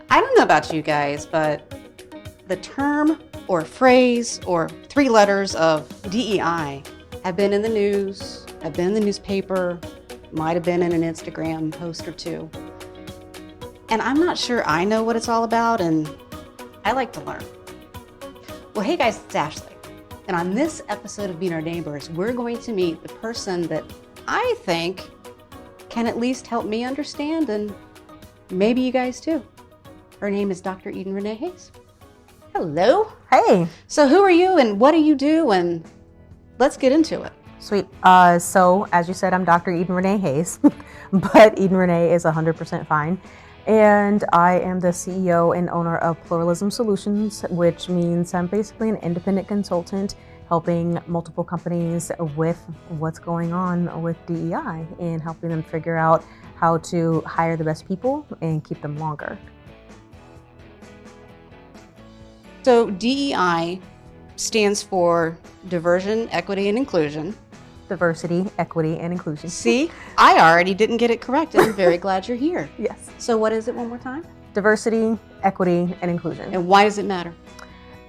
I don't know about you guys, but the term or phrase or three letters of DEI have been in the news, have been in the newspaper, might have been in an Instagram post or two. And I'm not sure I know what it's all about, and I like to learn. Well, hey guys, it's Ashley. And on this episode of Being Our Neighbors, we're going to meet the person that I think can at least help me understand, and maybe you guys too. Her name is Dr. Renee Hayes. Hello. Hey. So who are you and what do you do? And let's get into it. Sweet. So as you said, I'm Dr. Renee Hayes, but Renee is 100% fine. And I am the CEO and owner of Pluralism Solutions, which means I'm basically an independent consultant helping multiple companies with what's going on with DEI and helping them figure out how to hire the best people and keep them longer. So DEI stands for Diversion, Equity, and Inclusion. Diversity, equity, and inclusion. See, I already didn't get it correct, and I'm very glad you're here. Yes. So what is it one more time? Diversity, equity, and inclusion. And why does it matter?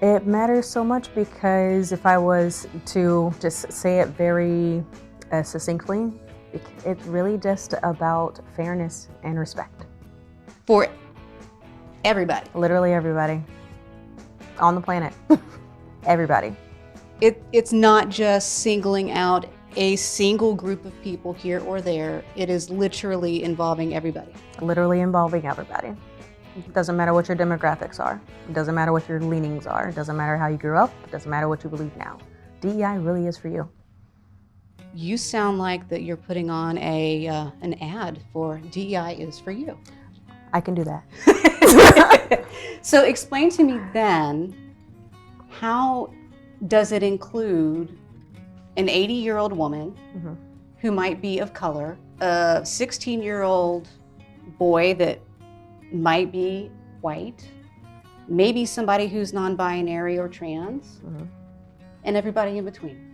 It matters so much because if I was to just say it very succinctly, it's really just about fairness and respect. For everybody. Literally everybody on the planet. Everybody. It's not just singling out a single group of people here or there. It is literally involving everybody. Literally involving everybody. It doesn't matter what your demographics are. It doesn't matter what your leanings are. It doesn't matter how you grew up. It doesn't matter what you believe now. DEI really is for you. You sound like that you're putting on an ad for DEI is for you. I can do that. So explain to me then, how does it include an 80-year-old woman who might be of color, a 16-year-old boy that might be white, maybe somebody who's non-binary or trans, and everybody in between?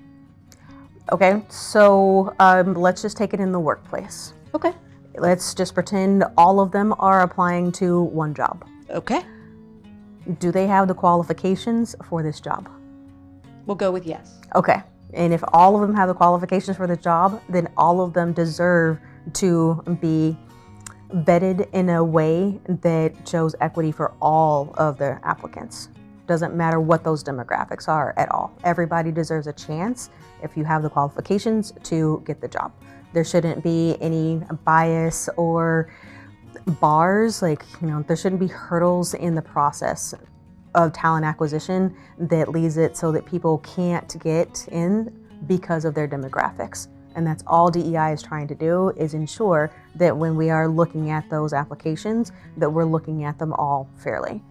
Okay, so let's just take it in the workplace. Okay. Let's just pretend all of them are applying to one job. Okay. Do they have the qualifications for this job? We'll go with yes. Okay. And if all of them have the qualifications for the job, then all of them deserve to be vetted in a way that shows equity for all of the applicants. Doesn't matter what those demographics are at all. Everybody deserves a chance, if you have the qualifications, to get the job. There shouldn't be any bias or bars, there shouldn't be hurdles in the process of talent acquisition that leaves it so that people can't get in because of their demographics. And that's all DEI is trying to do, is ensure that when we are looking at those applications, that we're looking at them all fairly.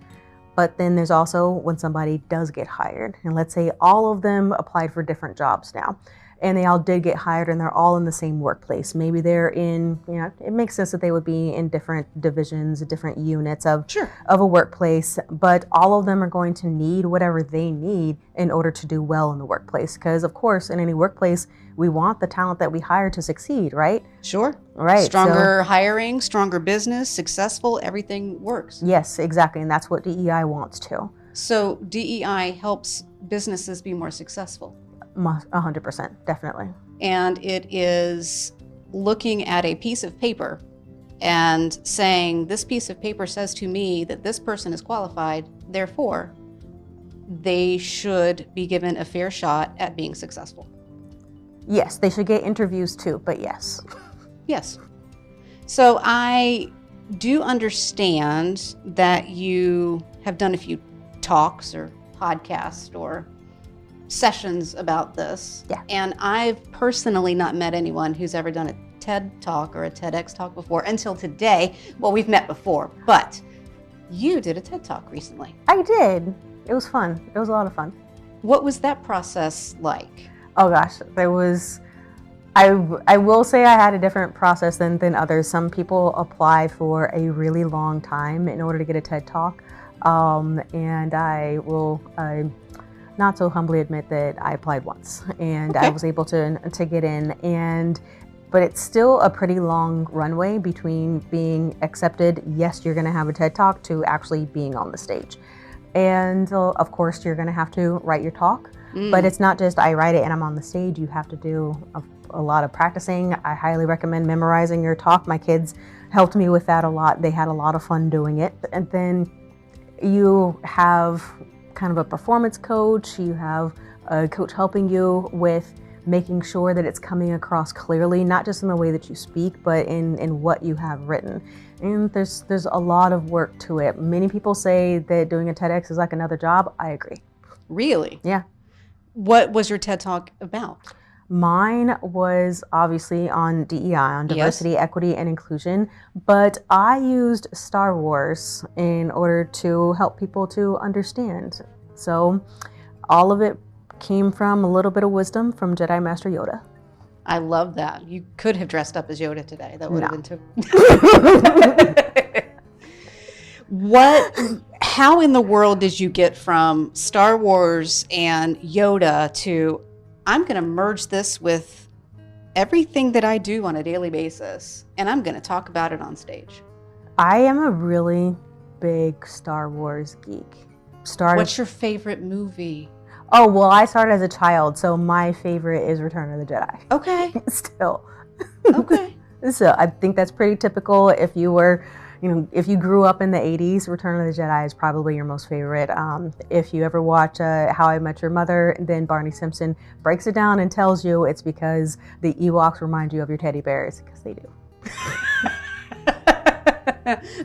But then there's also when somebody does get hired, and let's say all of them applied for different jobs now, and they all did get hired and they're all in the same workplace. Maybe they're in, it makes sense that they would be in different divisions, different units of a workplace, but all of them are going to need whatever they need in order to do well in the workplace. Because of course, in any workplace, we want the talent that we hire to succeed, right? Sure. Right. Stronger hiring, stronger business, successful, everything works. Yes, exactly. And that's what DEI wants to. So DEI helps businesses be more successful. 100%, definitely. And it is looking at a piece of paper and saying, this piece of paper says to me that this person is qualified, therefore, they should be given a fair shot at being successful. Yes, they should get interviews too, but yes. Yes. So I do understand that you have done a few talks or podcasts or sessions about this. Yeah. And I've personally not met anyone who's ever done a TED Talk or a TEDx Talk before until today. Well, we've met before, but you did a TED Talk recently. I did. It was fun. It was a lot of fun. What was that process like? Oh gosh, there was, I will say I had a different process than others. Some people apply for a really long time in order to get a TED Talk. And I will not so humbly admit that I applied once and I was able to get in. but it's still a pretty long runway between being accepted, yes, you're going to have a TED Talk, to actually being on the stage. And of course, you're going to have to write your talk, but it's not just I write it and I'm on the stage. You have to do a lot of practicing. I highly recommend memorizing your talk. My kids helped me with that a lot. They had a lot of fun doing it. And then you have kind of a performance coach. You have a coach helping you with making sure that it's coming across clearly, not just in the way that you speak, but in what you have written. And there's a lot of work to it. Many people say that doing a TEDx is like another job. I agree. Really? Yeah. What was your TED Talk about? Mine was obviously on DEI, on diversity, equity, and inclusion, but I used Star Wars in order to help people to understand. So all of it came from a little bit of wisdom from Jedi Master Yoda. I love that. You could have dressed up as Yoda today. That would have been too. How in the world did you get from Star Wars and Yoda to, I'm going to merge this with everything that I do on a daily basis, and I'm going to talk about it on stage? I am a really big Star Wars geek. What's your favorite movie? Oh, well, I started as a child, so my favorite is Return of the Jedi. Okay. Still. Okay. So I think that's pretty typical. If you were, if you grew up in the 80s, Return of the Jedi is probably your most favorite. If you ever watch How I Met Your Mother, then Barney Simpson breaks it down and tells you it's because the Ewoks remind you of your teddy bears, because they do.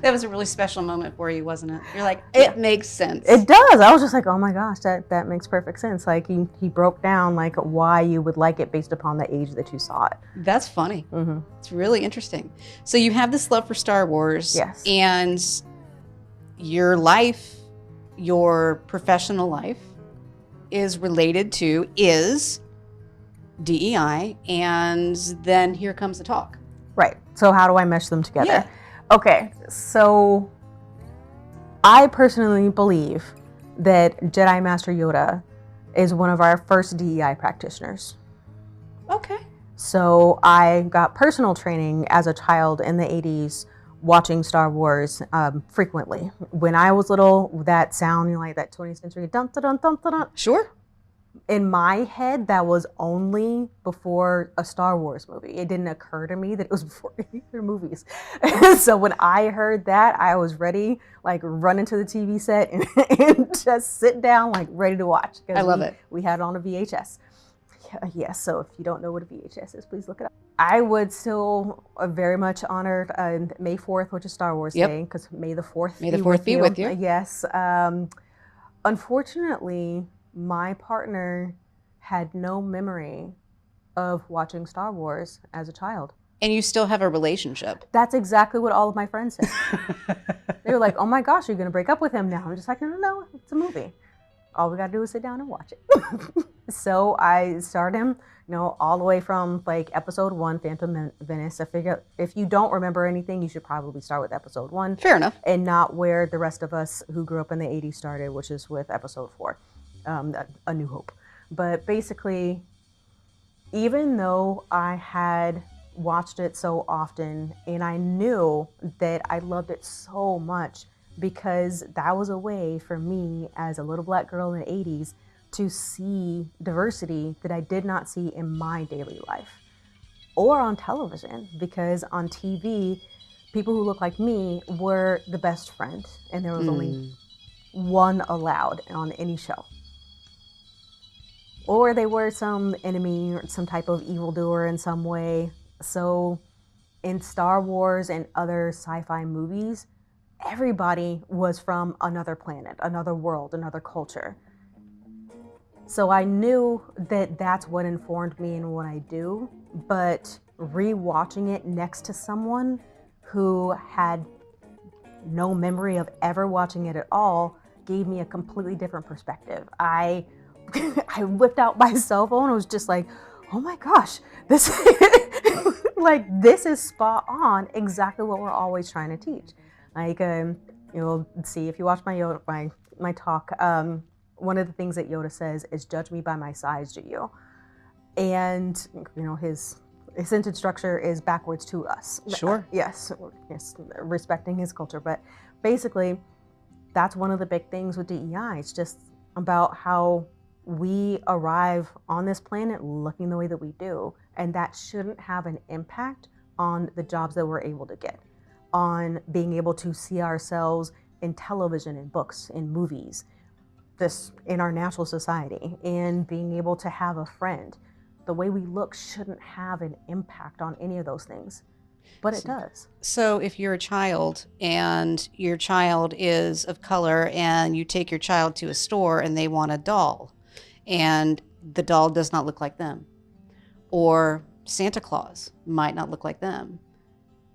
That was a really special moment for you, wasn't it? You're like, it makes sense. It does. I was just like, oh my gosh, that makes perfect sense. Like he broke down like why you would like it based upon the age that you saw it. That's funny. Mm-hmm. It's really interesting. So you have this love for Star Wars. Yes. And your life, your professional life is related to DEI, and then here comes the talk. Right. So how do I mesh them together? Yeah. Okay, so I personally believe that Jedi Master Yoda is one of our first DEI practitioners. Okay. So I got personal training as a child in the 80s watching Star Wars frequently. When I was little, that sound, like that 20th century dun dun dun dun dun dun. Sure. In my head, that was only before a Star Wars movie. It didn't occur to me that it was before any other movies. So when I heard that, I was ready, like run into the TV set and just sit down, like ready to watch. I love it. We had it on a VHS. Yeah, so if you don't know what a VHS is, please look it up. I would still very much honor May 4th, which is Star Wars Day, because May the 4th be with you. Yes. Unfortunately, my partner had no memory of watching Star Wars as a child. And you still have a relationship. That's exactly what all of my friends said. They were like, oh my gosh, you're going to break up with him now. I'm just like, no, it's a movie. All we got to do is sit down and watch it. So I started him, all the way from like episode 1, Phantom Menace. I figure if you don't remember anything, you should probably start with episode 1. Fair enough. And not where the rest of us who grew up in the 80s started, which is with episode 4. A New Hope. But basically, even though I had watched it so often and I knew that I loved it so much, because that was a way for me as a little black girl in the 80s to see diversity that I did not see in my daily life or on television, because on TV, people who look like me were the best friend and there was only one allowed on any show. Or they were some enemy or some type of evildoer in some way. So in Star Wars and other sci-fi movies, everybody was from another planet, another world, another culture. So I knew that that's what informed me in what I do, but rewatching it next to someone who had no memory of ever watching it at all gave me a completely different perspective. I whipped out my cell phone and was just like, oh my gosh, this is spot on, exactly what we're always trying to teach. Like, see, if you watch my talk, one of the things that Yoda says is, judge me by my size, do you? And, his sentence structure is backwards to us. Sure. Yes, respecting his culture. But basically, that's one of the big things with DEI. It's just about how we arrive on this planet looking the way that we do. And that shouldn't have an impact on the jobs that we're able to get, on being able to see ourselves in television, in books, in movies, this in our natural society, and being able to have a friend. The way we look shouldn't have an impact on any of those things, but it does. So if you're a child and your child is of color and you take your child to a store and they want a doll and the doll does not look like them, or Santa Claus might not look like them,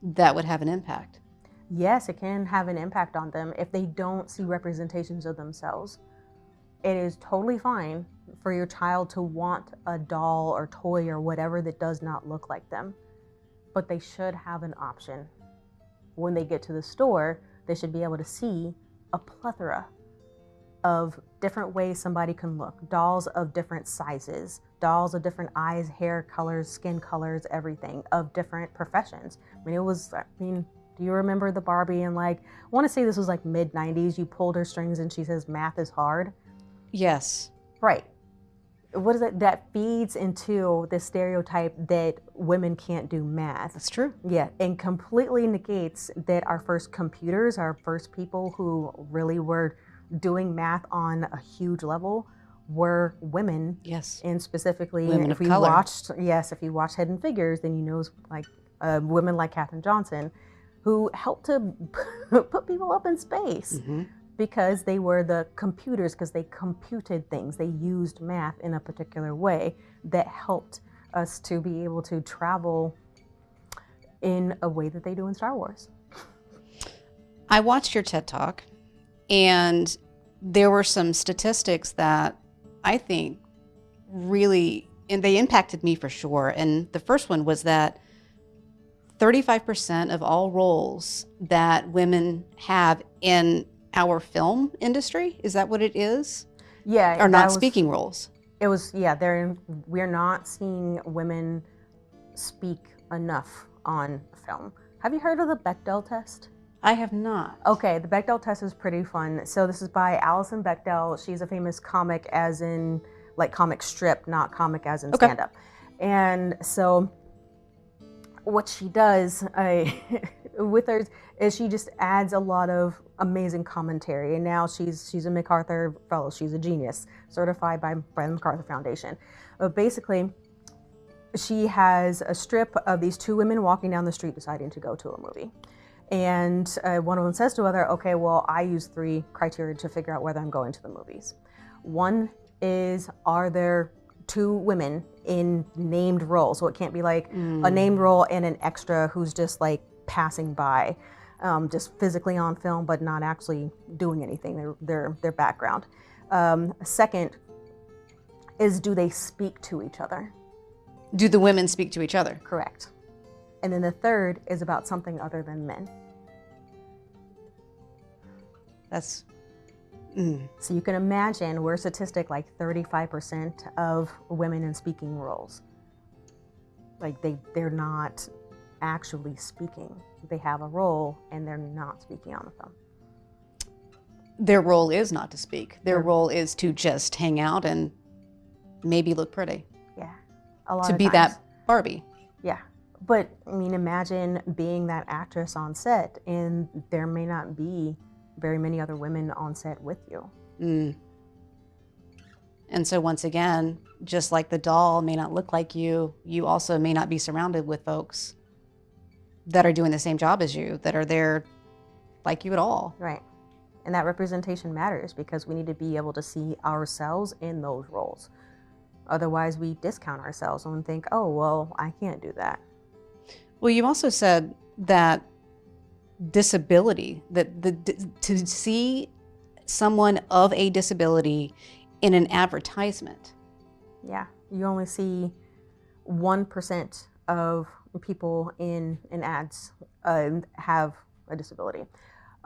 that would have an impact. Yes, it can have an impact on them if they don't see representations of themselves. It is totally fine for your child to want a doll or toy or whatever that does not look like them, but they should have an option. When they get to the store, they should be able to see a plethora of different ways somebody can look. Dolls of different sizes, dolls of different eyes, hair colors, skin colors, everything, of different professions. Do you remember the Barbie and I want to say this was mid 90s, you pulled her strings and she says math is hard? Yes. Right. What is it that feeds into the stereotype that women can't do math? That's true. Yeah, and completely negates that our first computers, our first people who really were doing math on a huge level were women. Yes. And specifically, women if of you color. if you watch Hidden Figures, then you know women like Katherine Johnson, who helped to put people up in space. Mm-hmm. Because they were the computers, because they computed things. They used math in a particular way that helped us to be able to travel in a way that they do in Star Wars. I watched your TED Talk, and there were some statistics that I think really, and they impacted me for sure. And the first one was that 35% of all roles that women have in our film industry, is that what it is? Yeah. Are not speaking roles. It was, we're not seeing women speak enough on film. Have you heard of the Bechdel test? I have not. Okay, the Bechdel test is pretty fun. So this is by Alison Bechdel. She's a famous comic, as in comic strip, not comic as in stand-up. And so what she does with her is she just adds a lot of amazing commentary. And now she's a MacArthur fellow. She's a genius, certified by the MacArthur Foundation. But basically, she has a strip of these two women walking down the street deciding to go to a movie. And one of them says to the other, okay, well, I use 3 criteria to figure out whether I'm going to the movies. One is, are there 2 women in named roles? So it can't be a named role and an extra who's just passing by, just physically on film, but not actually doing anything, their background. Second is, do they speak to each other? Do the women speak to each other? Correct. And then the third is about something other than men. That's... So you can imagine we're a statistic 35% of women in speaking roles. They're not actually speaking. They have a role and they're not speaking on the film. Their role is not to speak. Their role is to just hang out and maybe look pretty. Yeah. A lot to of be times. that Barbie. Yeah. But imagine being that actress on set and there may not be very many other women on set with you. And so once again, just like the doll may not look like you, you also may not be surrounded with folks that are doing the same job as you, that are there like you at all. Right. And that representation matters because we need to be able to see ourselves in those roles. Otherwise, we discount ourselves and think, oh, well, I can't do that. Well, you also said that disability, to see someone of a disability in an advertisement. Yeah. You only see 1% of people in ads have a disability.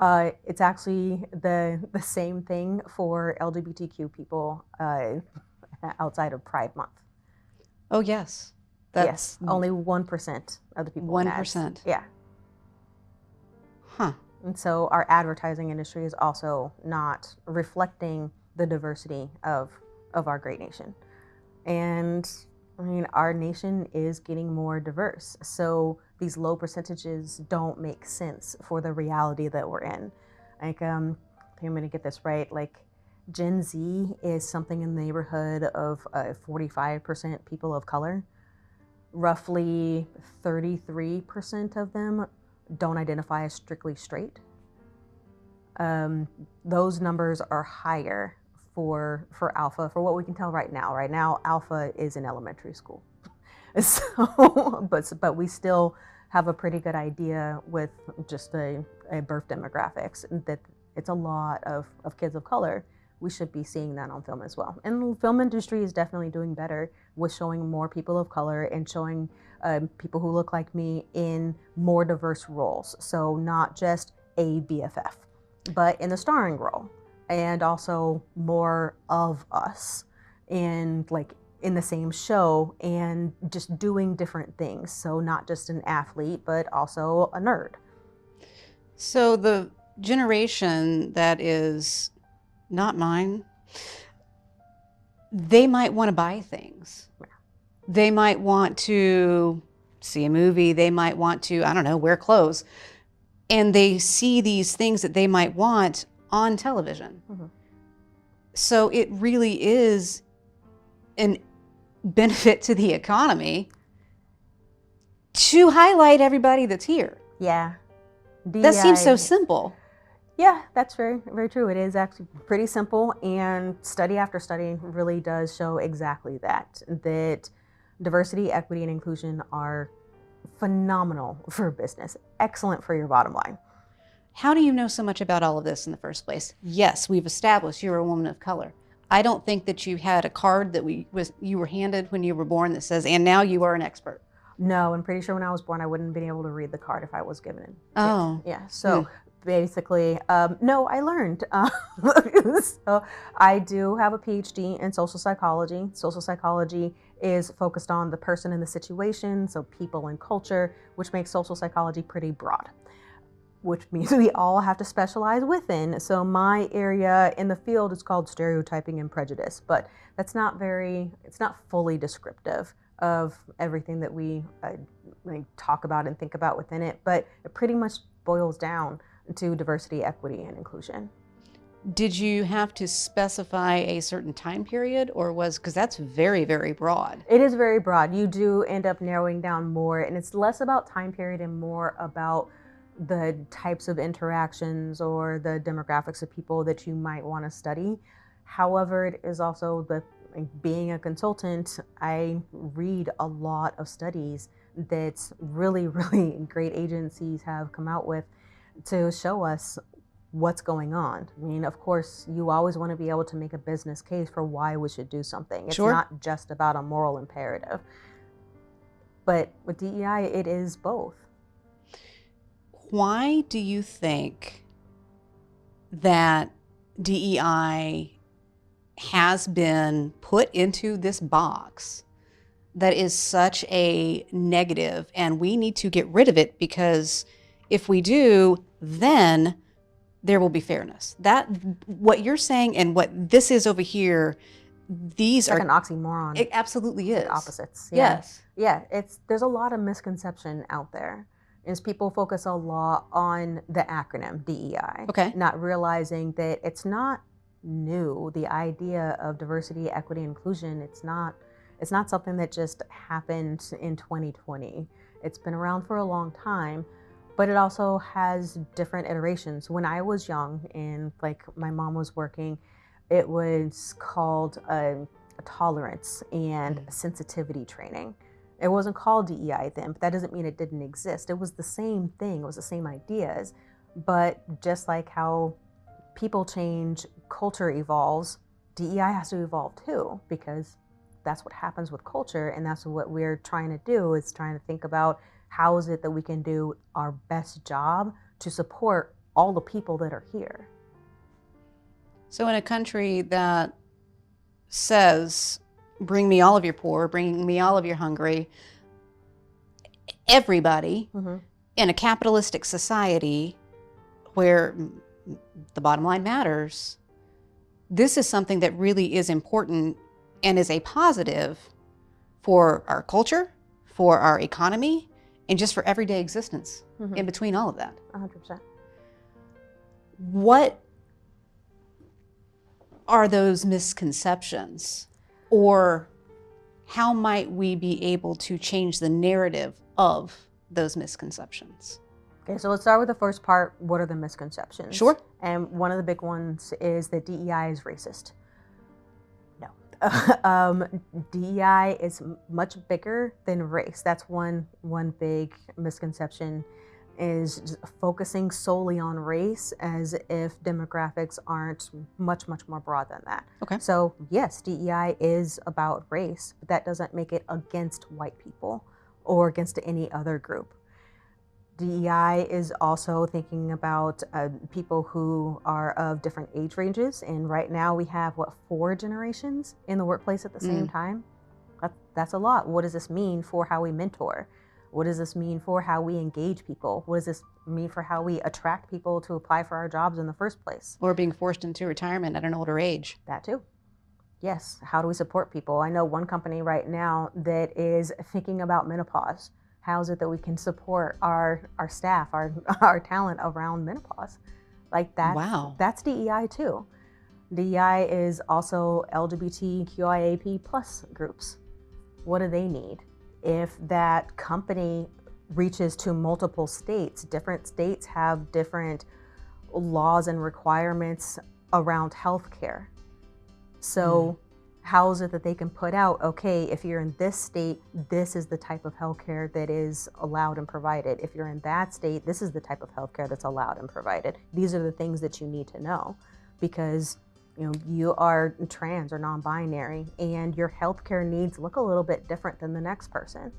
It's actually the same thing for LGBTQ people outside of Pride Month. Oh, yes. Yes, only 1% of the people in ads. 1%. Yeah. Huh. And so our advertising industry is also not reflecting the diversity of our great nation. And I mean, our nation is getting more diverse. So these low percentages don't make sense for the reality that we're in. Like, I think I'm going to get this right. Like, Gen Z is something in the neighborhood of 45% people of color. Roughly 33% of them don't identify as strictly straight. Those numbers are higher for Alpha, for what we can tell right now. Right now, Alpha is in elementary school. So, but we still have a pretty good idea with just a birth demographics that it's a lot of kids of color. We should be seeing that on film as well. And the film industry is definitely doing better with showing more people of color and showing people who look like me in more diverse roles. So not just a BFF, but in the starring role, and also more of us in the same show and just doing different things. So not just an athlete, but also a nerd. So the generation that is not mine, they might want to buy things. They might want to see a movie. They might want to, I don't know, wear clothes. And they see these things that they might want on television. Mm-hmm. So it really is an benefit to the economy to highlight everybody that's here. Yeah. That seems so simple. Yeah, that's very, very true. It is actually pretty simple, and study after study really does show exactly that diversity, equity, and inclusion are phenomenal for business, excellent for your bottom line. How do you know so much about all of this in the first place? Yes, we've established you're a woman of color. I don't think that you had a card that you were handed when you were born that says, and now you are an expert. No, I'm pretty sure when I was born, I wouldn't have been able to read the card if I was given it. Oh. Yeah, so basically, no, I learned. So I do have a PhD in social psychology. Social psychology is focused on the person and the situation, so people and culture, which makes social psychology pretty broad, which means we all have to specialize within. So my area in the field is called stereotyping and prejudice, but it's not fully descriptive of everything that we talk about and think about within it, but it pretty much boils down to diversity, equity, and inclusion. Did you have to specify a certain time period, or because that's very, very broad? It is very broad. You do end up narrowing down more, and it's less about time period and more about the types of interactions or the demographics of people that you might want to study. However, it is also being a consultant, I read a lot of studies that really, really great agencies have come out with to show us what's going on. I mean, of course, you always want to be able to make a business case for why we should do something. It's Sure. not just about a moral imperative. But with DEI, it is both. Why do you think that DEI has been put into this box that is such a negative, and we need to get rid of it, because if we do, then there will be fairness? That what you're saying and what this is over here, these it's are like an oxymoron. It absolutely is. Like opposites. Yeah. Yes. Yeah, there's a lot of misconception out there. Is people focus a lot on the acronym DEI, okay, not realizing that it's not new. The idea of diversity, equity, inclusion, it's not something that just happened in 2020. It's been around for a long time, but it also has different iterations. When I was young and my mom was working, it was called a tolerance and sensitivity training. It wasn't called DEI then, but that doesn't mean it didn't exist. It was the same thing. It was the same ideas. But just like how people change, culture evolves, DEI has to evolve too, because that's what happens with culture. And that's what we're trying to do, is trying to think about how is it that we can do our best job to support all the people that are here. So in a country that says, bring me all of your poor, bring me all of your hungry, everybody Mm-hmm. in a capitalistic society where the bottom line matters, this is something that really is important and is a positive for our culture, for our economy, and just for everyday existence in between all of that. 100%. What are those misconceptions, or how might we be able to change the narrative of those misconceptions? Okay, so let's start with the first part. What are the misconceptions? Sure. And one of the big ones is that DEI is racist. No. DEI is much bigger than race. That's one big misconception, is just focusing solely on race as if demographics aren't much more broad than that. Okay. So yes, DEI is about race, but that doesn't make it against white people or against any other group. DEI is also thinking about people who are of different age ranges, and right now we have 4 generations in the workplace at the same time. That's a lot. What does this mean for how we mentor? What does this mean for how we engage people? What does this mean for how we attract people to apply for our jobs in the first place? Or being forced into retirement at an older age. That too. Yes. How do we support people? I know one company right now that is thinking about menopause. How is it that we can support our staff, our talent around menopause? Like that. Wow. That's DEI too. DEI is also LGBTQIAP+ groups. What do they need? If that company reaches to multiple states, different states have different laws and requirements around healthcare. So how is it that they can put out, okay, if you're in this state, this is the type of healthcare that is allowed and provided. If you're in that state, this is the type of healthcare that's allowed and provided. These are the things that you need to know, because you are trans or non-binary and your healthcare needs look a little bit different than the next person.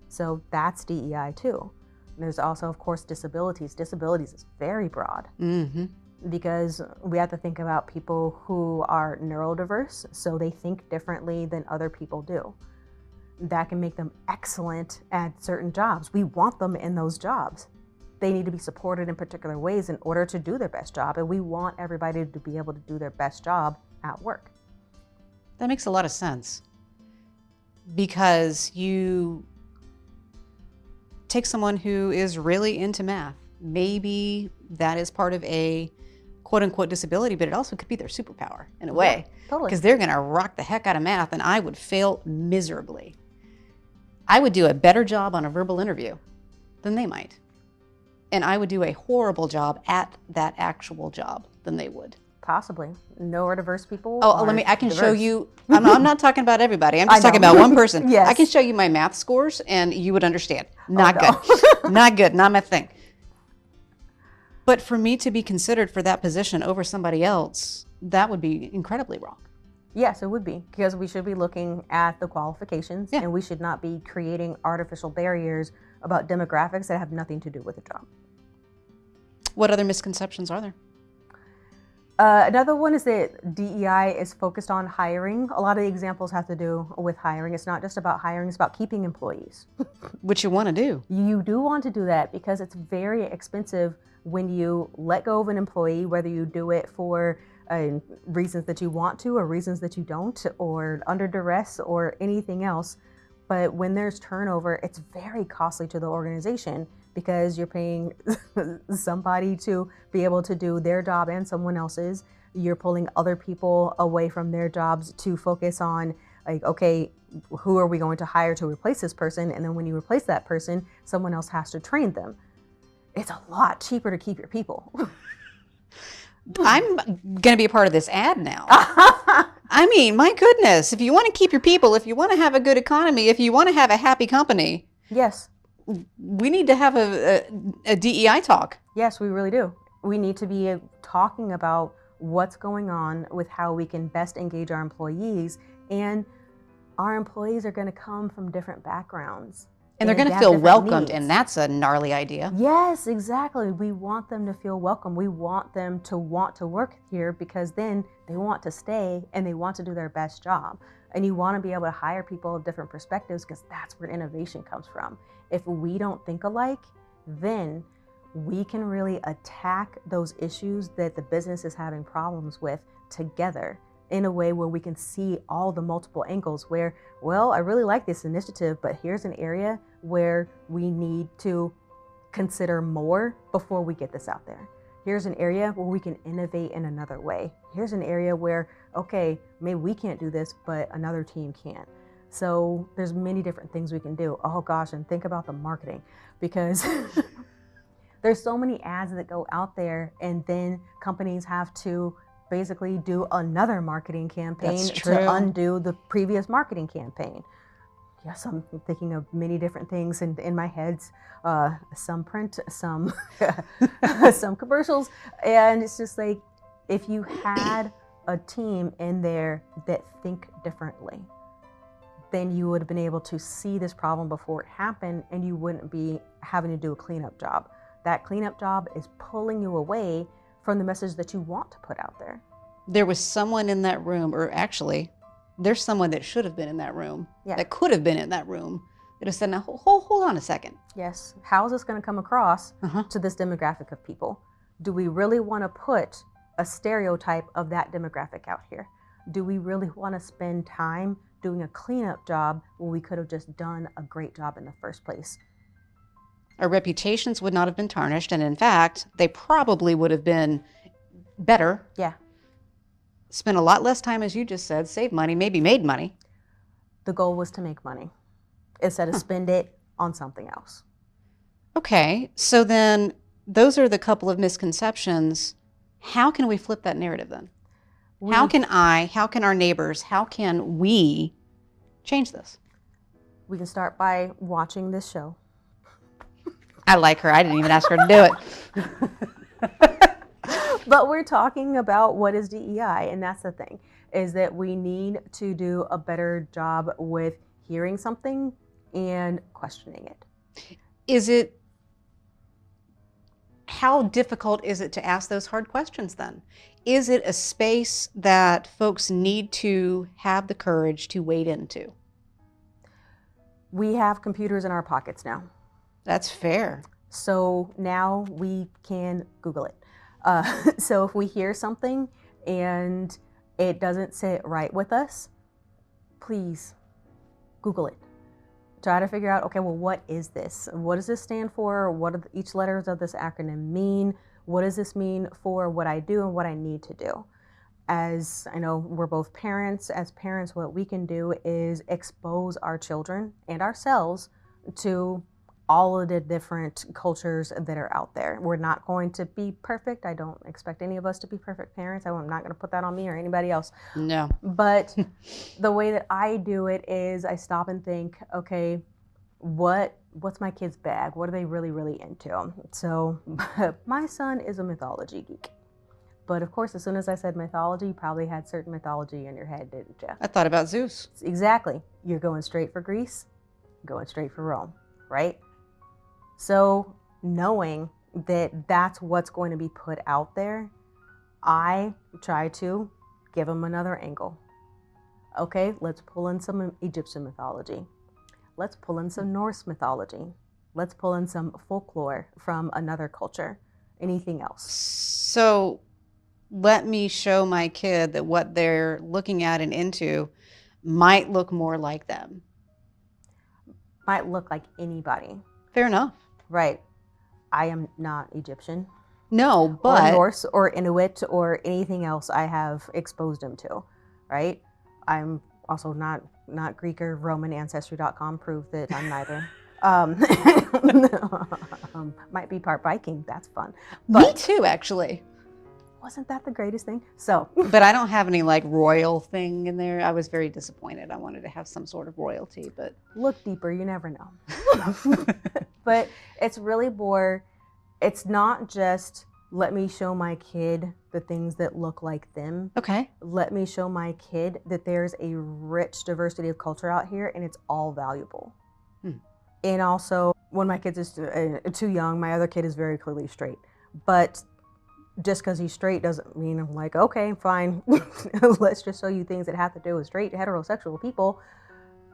So that's DEI too. And there's also, of course, disabilities. Disabilities is very broad. Because we have to think about people who are neurodiverse, so they think differently than other people do. That can make them excellent at certain jobs. We want them in those jobs. They need to be supported in particular ways in order to do their best job, and we want everybody to be able to do their best job at work. That makes a lot of sense, because you take someone who is really into math. Maybe that is part of a quote-unquote disability, but it also could be their superpower in a way. Yeah, totally. Because they're going to rock the heck out of math, and I would fail miserably. I would do a better job on a verbal interview than they might. And I would do a horrible job at that actual job than they would. Possibly. Neurodiverse people. Oh, I can show you. I'm not talking about everybody. I'm just talking about one person. Yes. I can show you my math scores and you would understand. Not good. Not good. Not my thing. But for me to be considered for that position over somebody else, that would be incredibly wrong. Yes, it would be, because we should be looking at the qualifications, and we should not be creating artificial barriers about demographics that have nothing to do with the job. What other misconceptions are there? Another one is that DEI is focused on hiring. A lot of the examples have to do with hiring. It's not just about hiring, it's about keeping employees. Which you want to do. You do want to do that because it's very expensive when you let go of an employee, whether you do it for reasons that you want to or reasons that you don't, or under duress or anything else. But when there's turnover, it's very costly to the organization, because you're paying somebody to be able to do their job and someone else's. You're pulling other people away from their jobs to focus on, like, okay, who are we going to hire to replace this person? And then when you replace that person, someone else has to train them. It's a lot cheaper to keep your people. I'm going to be a part of this ad now. I mean, my goodness, if you want to keep your people, if you want to have a good economy, if you want to have a happy company, yes, we need to have a DEI talk. Yes, we really do. We need to be talking about what's going on with how we can best engage our employees. And our employees are going to come from different backgrounds. And they're going to feel welcomed, and that's a gnarly idea. Yes, exactly. We want them to feel welcome. We want them to want to work here, because then they want to stay and they want to do their best job. And you want to be able to hire people of different perspectives, because that's where innovation comes from. If we don't think alike, then we can really attack those issues that the business is having problems with together in a way where we can see all the multiple angles where, well, I really like this initiative, but here's an area where we need to consider more before we get this out there. Here's an area where we can innovate in another way. Here's an area where, okay, maybe we can't do this, but another team can. So there's many different things we can do. Oh gosh, and think about the marketing, because there's so many ads that go out there, and then companies have to basically do another marketing campaign to undo the previous marketing campaign. Yes, I'm thinking of many different things in my head. Some print, some some commercials, and it's just like, if you had a team in there that think differently, then you would have been able to see this problem before it happened, and you wouldn't be having to do a cleanup job. That cleanup job is pulling you away from the message that you want to put out there. There was someone in that room, or actually, there's someone that should have been in that room, that could have been in that room, that have said, now, hold on a second. Yes. How is this going to come across to this demographic of people? Do we really want to put a stereotype of that demographic out here? Do we really want to spend time doing a cleanup job when we could have just done a great job in the first place? Our reputations would not have been tarnished, and in fact, they probably would have been better. Yeah. Spent a lot less time, as you just said, save money, maybe made money. The goal was to make money instead of spend it on something else. Okay, so then those are the couple of misconceptions. How can we flip that narrative then? How can our neighbors, how can we change this? We can start by watching this show. I like her. I didn't even ask her to do it. But we're talking about what is DEI, and that's the thing, is that we need to do a better job with hearing something and questioning it. How difficult is it to ask those hard questions then? Is it a space that folks need to have the courage to wade into? We have computers in our pockets now. That's fair. So now we can Google it. So if we hear something and it doesn't sit right with us, please Google it. Try to figure out, okay, well, what is this? What does this stand for? What do each letters of this acronym mean? What does this mean for what I do and what I need to do? As I know, we're both parents. As parents, what we can do is expose our children and ourselves to all of the different cultures that are out there. We're not going to be perfect. I don't expect any of us to be perfect parents. I'm not going to put that on me or anybody else. No. But the way that I do it is I stop and think, okay, what's my kid's bag? What are they really, really into? So my son is a mythology geek. But of course, as soon as I said mythology, you probably had certain mythology in your head, didn't you? I thought about Zeus. Exactly. You're going straight for Greece, going straight for Rome, right? So knowing that that's what's going to be put out there, I try to give them another angle. Okay, let's pull in some Egyptian mythology. Let's pull in some Norse mythology. Let's pull in some folklore from another culture. Anything else. So let me show my kid that what they're looking at and into might look more like them. Might look like anybody. Fair enough. Right. I am not Egyptian. No, but... Or Norse or Inuit or anything else I have exposed him to, right? I'm also not Greek or Roman Ancestry.com proved that I'm neither. Might be part Viking. That's fun. But, me too, actually. Wasn't that the greatest thing? So, but I don't have any like royal thing in there. I was very disappointed. I wanted to have some sort of royalty, but look deeper. You never know. But it's really more. It's not just let me show my kid the things that look like them. Okay. Let me show my kid that there's a rich diversity of culture out here, and it's all valuable. And also, when my kid is too young, my other kid is very clearly straight, but just because he's straight doesn't mean I'm like, okay, fine, let's just show you things that have to do with straight heterosexual people.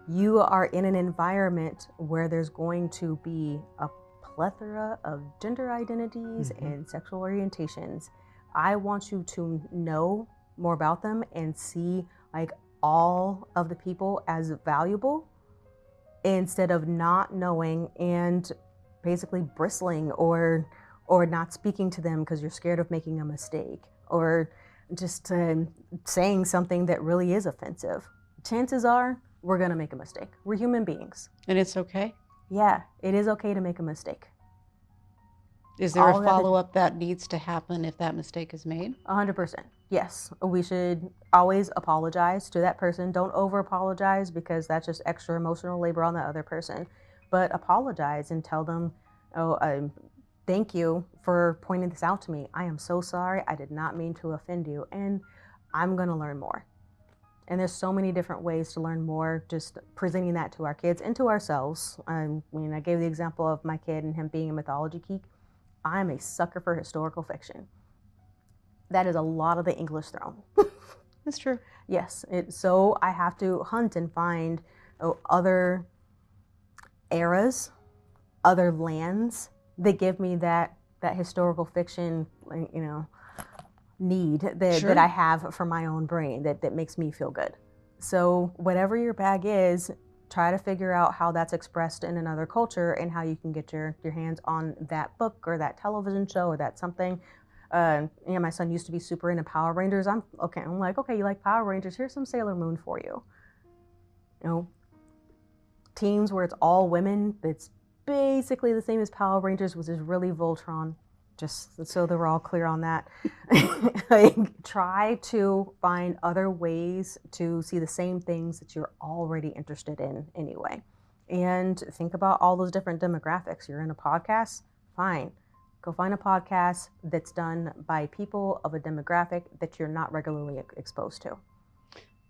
You are in an environment where there's going to be a plethora of gender identities and sexual orientations. I want you to know more about them and see like all of the people as valuable instead of not knowing and basically bristling or not speaking to them because you're scared of making a mistake or just saying something that really is offensive. Chances are we're going to make a mistake. We're human beings. And it's okay? Yeah, it is okay to make a mistake. Is there a follow-up that needs to happen if that mistake is made? 100%. Yes. We should always apologize to that person. Don't over-apologize because that's just extra emotional labor on the other person. But apologize and tell them, oh, thank you for pointing this out to me. I am so sorry. I did not mean to offend you. And I'm going to learn more. And there's so many different ways to learn more, just presenting that to our kids and to ourselves. I gave the example of my kid and him being a mythology geek. I'm a sucker for historical fiction. That is a lot of the English throne. That's true. Yes. So I have to hunt and find other eras, other lands that give me that historical fiction, need that I have for my own brain that makes me feel good. So whatever your bag is, try to figure out how that's expressed in another culture and how you can get your hands on that book or that television show or that something. My son used to be super into Power Rangers. I'm like, okay, you like Power Rangers? Here's some Sailor Moon for you. Teams where it's all women, it's basically the same as Power Rangers, which is really Voltron. Just so that we're all clear on that. Try to find other ways to see the same things that you're already interested in anyway. And think about all those different demographics. You're in a podcast? Fine. Go find a podcast that's done by people of a demographic that you're not regularly exposed to.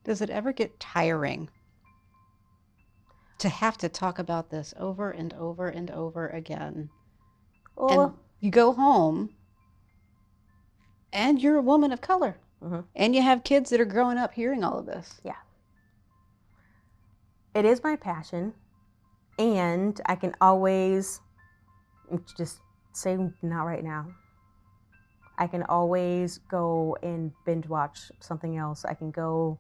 Does it ever get tiring to have to talk about this over and over and over again? Well, and you go home and you're a woman of color and you have kids that are growing up hearing all of this. Yeah. It is my passion, and I can always just say not right now. I can always go and binge watch something else. I can go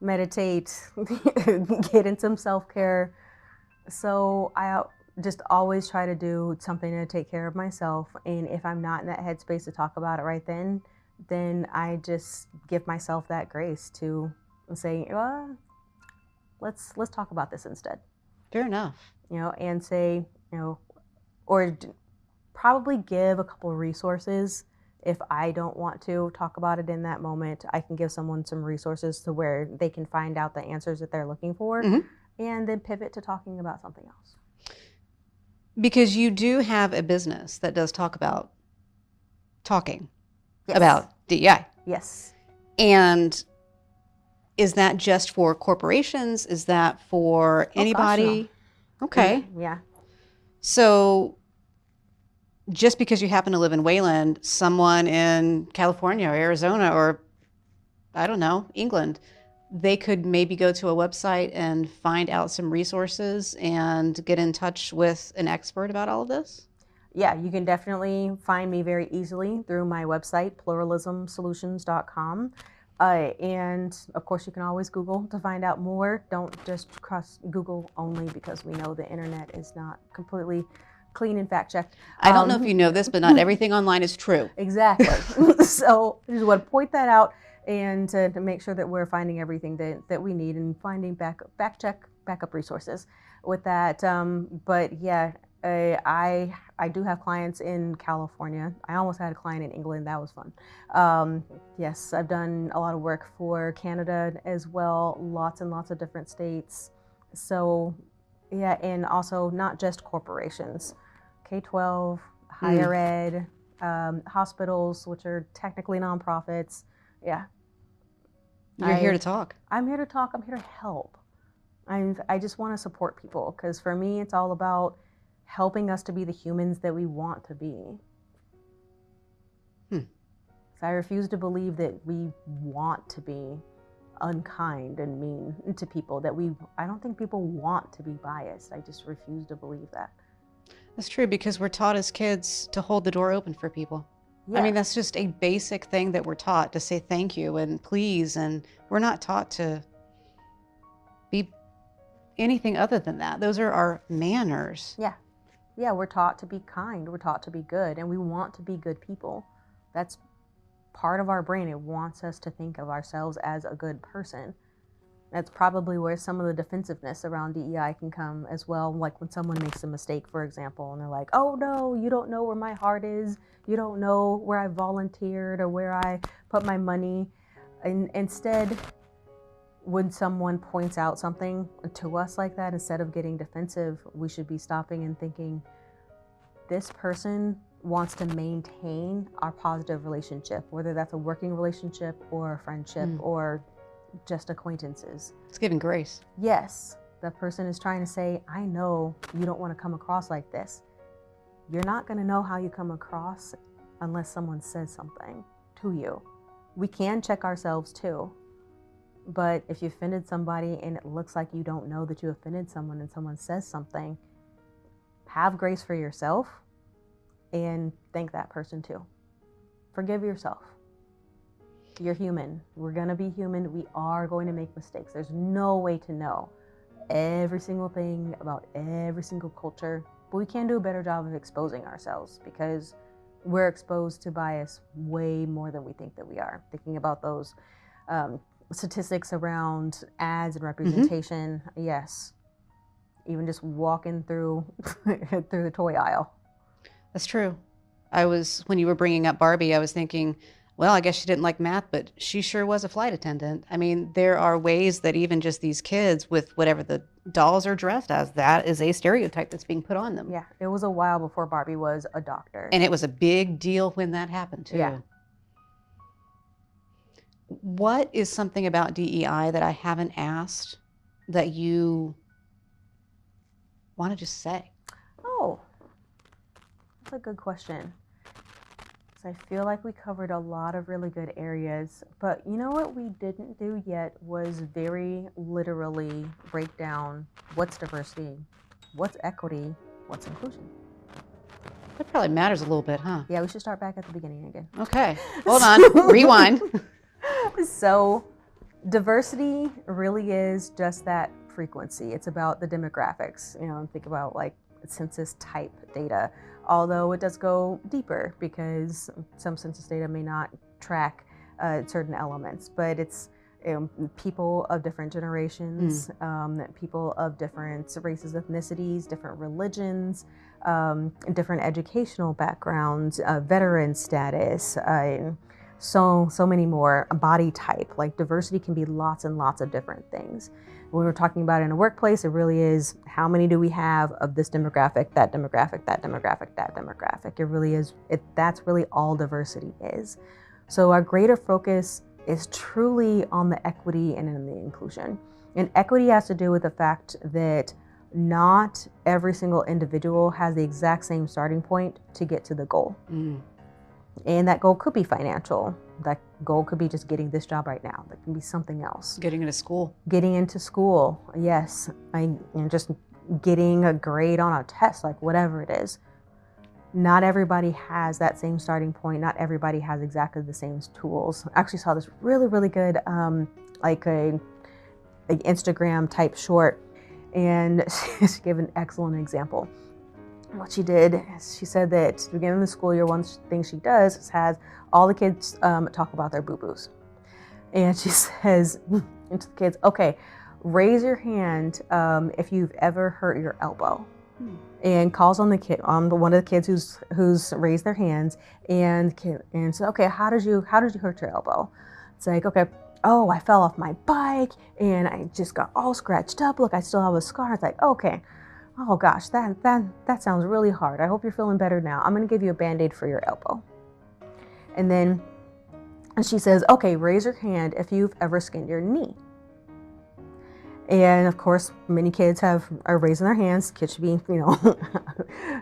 meditate, get in some self-care. So I just always try to do something to take care of myself. And if I'm not in that headspace to talk about it right then I just give myself that grace to say, let's talk about this instead. Fair enough. And say, or probably give a couple of resources. If I don't want to talk about it in that moment, I can give someone some resources to where they can find out the answers that they're looking for and then pivot to talking about something else. Because you do have a business that does talk about talking Yes. about DEI. Yes. And is that just for corporations? Is that for anybody? No. Okay. Yeah. So just because you happen to live in Wayland, someone in California or Arizona or, I don't know, England, they could maybe go to a website and find out some resources and get in touch with an expert about all of this? Yeah, you can definitely find me very easily through my website, pluralismsolutions.com. And of course, you can always Google to find out more. Don't just trust Google only because we know the internet is not completely clean and fact checked. I don't know if you know this, but not everything online is true. Exactly. So I just want to point that out and to make sure that we're finding everything that we need and finding backup resources with that. But yeah, I do have clients in California. I almost had a client in England. That was fun. Yes, I've done a lot of work for Canada as well, lots and lots of different states. So yeah, and also not just corporations, K-12, higher ed, hospitals, which are technically nonprofits. Yeah. You're here to talk. I'm here to talk. I'm here to help. I just want to support people because for me, it's all about helping us to be the humans that we want to be. So I refuse to believe that we want to be unkind and mean to people that I don't think people want to be biased. I just refuse to believe that. That's true, because we're taught as kids to hold the door open for people. Yeah. I mean, that's just a basic thing that we're taught, to say thank you and please, and we're not taught to be anything other than that. Those are our manners. Yeah, we're taught to be kind, we're taught to be good, and we want to be good people. That's part of our brain. It wants us to think of ourselves as a good person. That's probably where some of the defensiveness around DEI can come as well. Like when someone makes a mistake, for example, and they're like, oh no, you don't know where my heart is. You don't know where I volunteered or where I put my money. And instead, when someone points out something to us like that, instead of getting defensive, we should be stopping and thinking, this person wants to maintain our positive relationship, whether that's a working relationship or a friendship or just acquaintances. It's giving grace. Yes, the person is trying to say, I know you don't want to come across like this. You're not going to know how you come across unless someone says something to you. We can check ourselves too, but if you offended somebody and it looks like you don't know that you offended someone and someone says something, have grace for yourself and thank that person too. Forgive yourself. You're human. We're going to be human. We are going to make mistakes. There's no way to know every single thing about every single culture, but we can do a better job of exposing ourselves because we're exposed to bias way more than we think that we are. Thinking about those statistics around ads and representation, yes. Even just walking through through the toy aisle. That's true. When you were bringing up Barbie, I was thinking, well, I guess she didn't like math, but she sure was a flight attendant. I mean, there are ways that even just these kids with whatever the dolls are dressed as, that is a stereotype that's being put on them. Yeah, it was a while before Barbie was a doctor. And it was a big deal when that happened too. Yeah. What is something about DEI that I haven't asked that you want to just say? Oh, that's a good question. I feel like we covered a lot of really good areas, but you know what we didn't do yet was very literally break down what's diversity, what's equity, what's inclusion. That probably matters a little bit, huh? Yeah, we should start back at the beginning again. Okay, hold on, rewind. So diversity really is just that frequency. It's about the demographics, think about like census type data. Although it does go deeper because some census data may not track certain elements, but it's people of different generations, people of different races, ethnicities, different religions, different educational backgrounds, veteran status, so many more, body type. Like diversity can be lots and lots of different things. When we're talking about in a workplace, it really is how many do we have of this demographic, that demographic, that demographic, that demographic. It really is, that's really all diversity is. So our greater focus is truly on the equity and in the inclusion. And equity has to do with the fact that not every single individual has the exact same starting point to get to the goal. And that goal could be financial. That goal could be just getting this job right now. That can be something else. Getting into school. Getting into school, yes. Just getting a grade on a test, like whatever it is. Not everybody has that same starting point. Not everybody has exactly the same tools. I actually saw this really, really good, like a Instagram type short, and she gave an excellent example. What she did is she said that at the beginning of the school year, one thing she does is has all the kids talk about their boo-boos. And she says to the kids, okay, raise your hand if you've ever hurt your elbow. And calls on one of the kids who's raised their hands and said, okay, how did you hurt your elbow? It's like, okay, oh, I fell off my bike and I just got all scratched up. Look, I still have a scar. It's like, okay. Oh gosh, that sounds really hard. I hope you're feeling better now. I'm gonna give you a Band-Aid for your elbow. And then she says, okay, raise your hand if you've ever skinned your knee. And of course, many kids are raising their hands. Kids should be,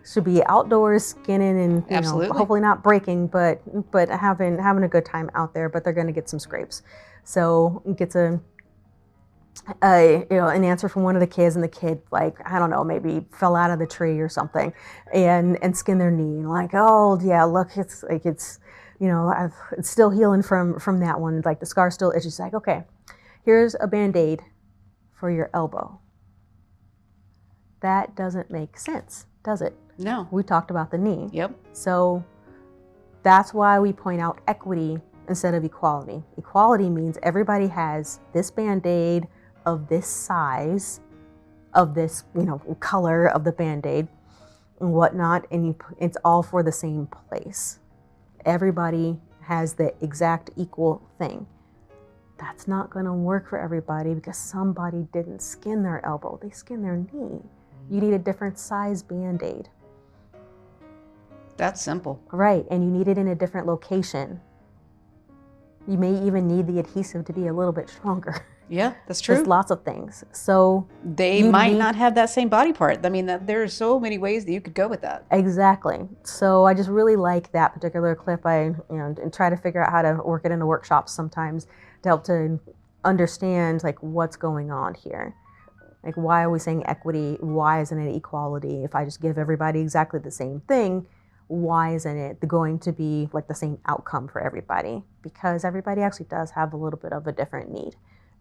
should be outdoors skinning and, Absolutely. hopefully not breaking, but having a good time out there. But they're going to get some scrapes. So it gets an answer from one of the kids, and the kid, like, I don't know, maybe fell out of the tree or something, and skinned their knee. And like, oh yeah, look, it's it's still healing from that one. Like the scar still itches. Like, okay, here's a Band-Aid for your elbow. That doesn't make sense, does it? No. We talked about the knee. Yep. So that's why we point out equity instead of equality. Equality means everybody has this Band-Aid of this size, of this, color of the Band-Aid and whatnot, and it's all for the same place. Everybody has the exact equal thing. That's not going to work for everybody because somebody didn't skin their elbow. They skinned their knee. You need a different size Band-Aid. That's simple. Right, and you need it in a different location. You may even need the adhesive to be a little bit stronger. Yeah, that's true. There's lots of things. So they might not have that same body part. I mean, there are so many ways that you could go with that. Exactly. So I just really like that particular clip. I and try to figure out how to work it into workshops sometimes to help to understand like what's going on here. Like, why are we saying equity? Why isn't it equality? If I just give everybody exactly the same thing, why isn't it going to be like the same outcome for everybody? Because everybody actually does have a little bit of a different need.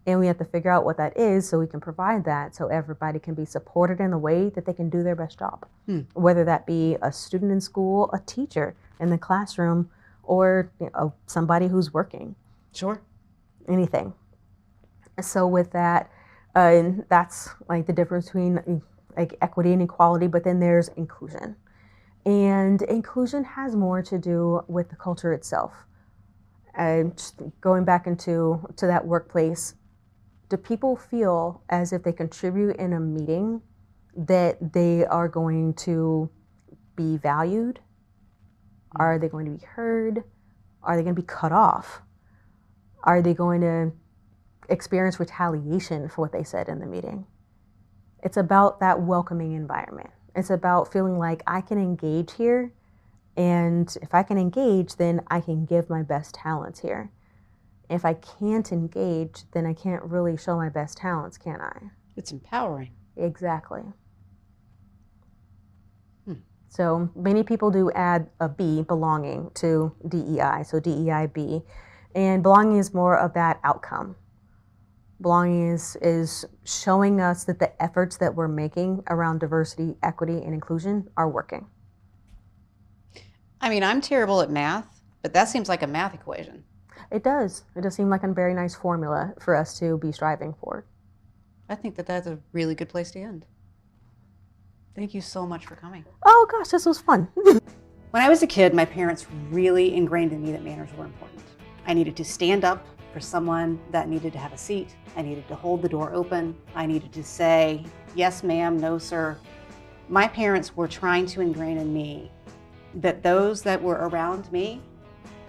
And we have to figure out what that is so we can provide that so everybody can be supported in the way that they can do their best job. Whether that be a student in school, a teacher in the classroom, or somebody who's working. Sure. Anything. So with that, that's like the difference between like equity and equality, but then there's inclusion. And inclusion has more to do with the culture itself. And just going back into that workplace, do people feel as if they contribute in a meeting that they are going to be valued? Are they going to be heard? Are they going to be cut off? Are they going to experience retaliation for what they said in the meeting? It's about that welcoming environment. It's about feeling like I can engage here, and if I can engage, then I can give my best talents here. If I can't engage, then I can't really show my best talents, can I? It's empowering. Exactly. So many people do add a B, belonging, to DEI, so DEIB. And belonging is more of that outcome. Belonging is showing us that the efforts that we're making around diversity, equity, and inclusion are working. I mean, I'm terrible at math, but that seems like a math equation. It does. It does seem like a very nice formula for us to be striving for. I think that that's a really good place to end. Thank you so much for coming. Oh gosh, this was fun. When I was a kid, my parents really ingrained in me that manners were important. I needed to stand up for someone that needed to have a seat. I needed to hold the door open. I needed to say, yes, ma'am, no, sir. My parents were trying to ingrain in me that those that were around me,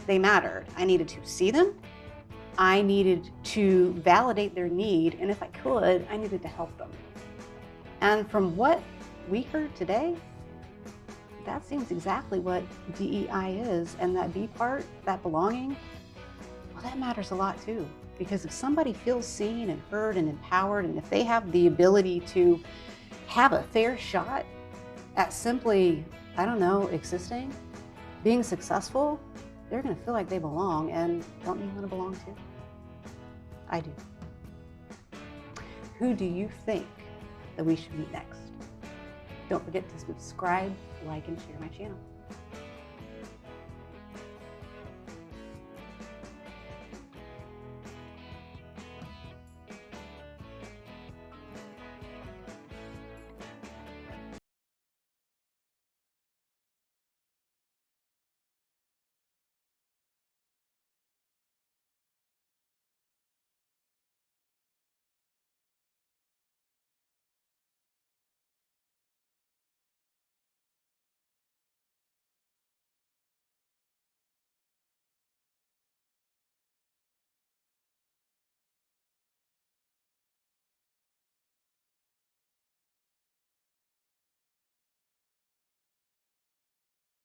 they mattered. I needed to see them. I needed to validate their need. And if I could, I needed to help them. And from what we heard today, that seems exactly what DEI is. And that B part, that belonging, well, that matters a lot too. Because if somebody feels seen and heard and empowered, and if they have the ability to have a fair shot at simply, I don't know, existing, being successful, they're going to feel like they belong. And don't you want to belong too? I do. Who do you think that we should meet next? Don't forget to subscribe, like, and share my channel.